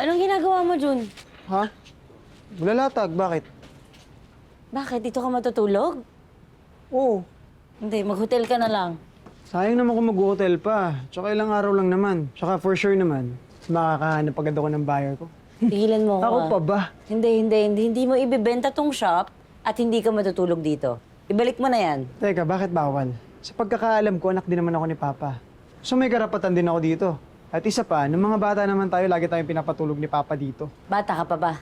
Anong ginagawa mo, Jun? Ha? Maglalatag, bakit? Bakit? Dito ka matutulog? Oo. Hindi, mag-hotel ka na lang. Sayang naman kung mag-hotel pa. Tsaka ilang araw lang naman. Tsaka for sure naman, makakahanap agad ako ng buyer ko. Tigilan mo Ako pa ba? Hindi mo ibibenta tong shop at hindi ka matutulog dito. Ibalik mo na yan. Teka, bakit bawal? Sa pagkakaalam ko, anak din naman ako ni Papa. So may karapatan din ako dito. At isa pa, nung mga bata naman tayo, lagi tayong pinapatulog ni Papa dito. Bata ka pa ba?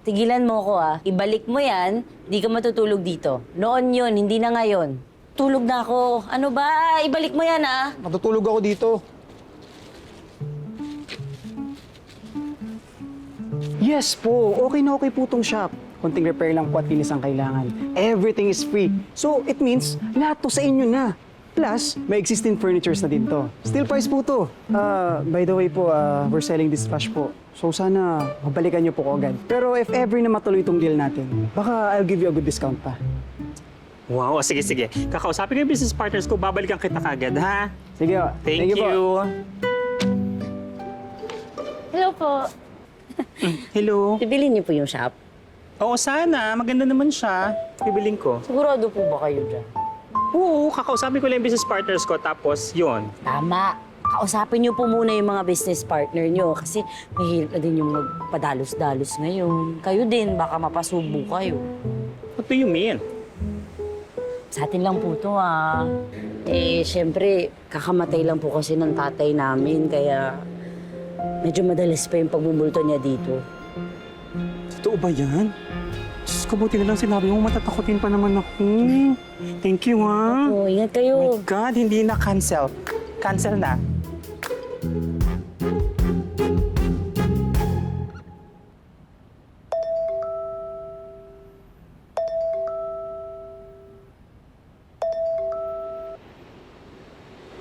Tigilan mo ko Ibalik mo yan, di ka matutulog dito. Noon yun, hindi na ngayon. Tulog na ako. Ano ba? Ibalik mo yan Matutulog ako dito. Yes po, okay na okay po tong shop. Konting repair lang po at linis ang kailangan. Everything is free. So it means, lahat to sa inyo na. Plus, may existing furnitures na din to. Steel price po to. By the way po, we're selling this flash po. So sana, mabalikan niyo po ko agad. Pero if ever na matuloy itong deal natin, baka I'll give you a good discount pa. Wow, sige. Kakausapin ko yung business partners ko, babalikan kita kagad, ha? Sige, Thank you po. you. Hello po. Hello. Bibilin niyo po yung shop. Oo, sana. Maganda naman siya. Bibiling ko. Sigurado po ba kayo dyan? Oo, kakausapin ko lang yung business partners ko, tapos yun. Tama. Kausapin niyo po muna yung mga business partner niyo kasi mahirap na din yung magpadalos-dalos ngayon. Kayo din, baka mapasubo kayo. What do you mean? Sa atin lang po to syempre, kakamatay lang po kasi ng tatay namin, kaya medyo madalas pa yung pagbubulto niya dito. Totoo ba yan? Diyos ko, buti na lang sinabi mo, matatakotin pa naman ako. Thank you, ha? Oo, ingat Oh kayo. my God, hindi na cancel. Cancel na.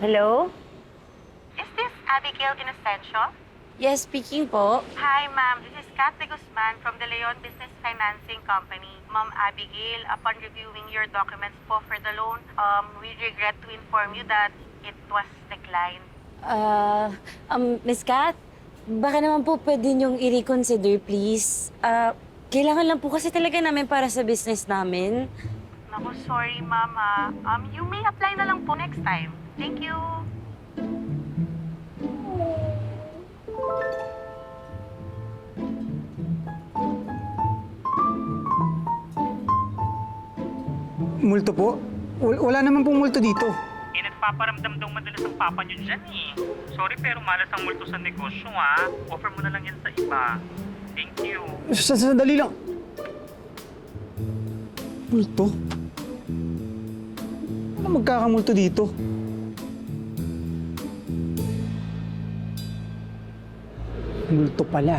Hello? Is this Abigail Inocencio? Yes, speaking po. Hi, ma'am. This is Kathy Guzman from the Leon Business Financing Company. Ma'am Abigail, upon reviewing your documents po for the loan, we regret to inform you that it was declined. Miss Kat, baka naman po pwede niyong i-reconsider, please. Kailangan lang po kasi talaga namin para sa business namin. Naku, sorry, ma'am. You may apply na lang po next time. Thank you. Multo po? Wala naman pong multo dito. Nagpaparamdam daw madalas ang papa niyo dyan, eh. Sorry, pero malas ang multo sa negosyo, ha? Offer mo na lang yan sa iba. Thank you. Sandali lang. Multo? Ano magkakamulto dito? Multo pala.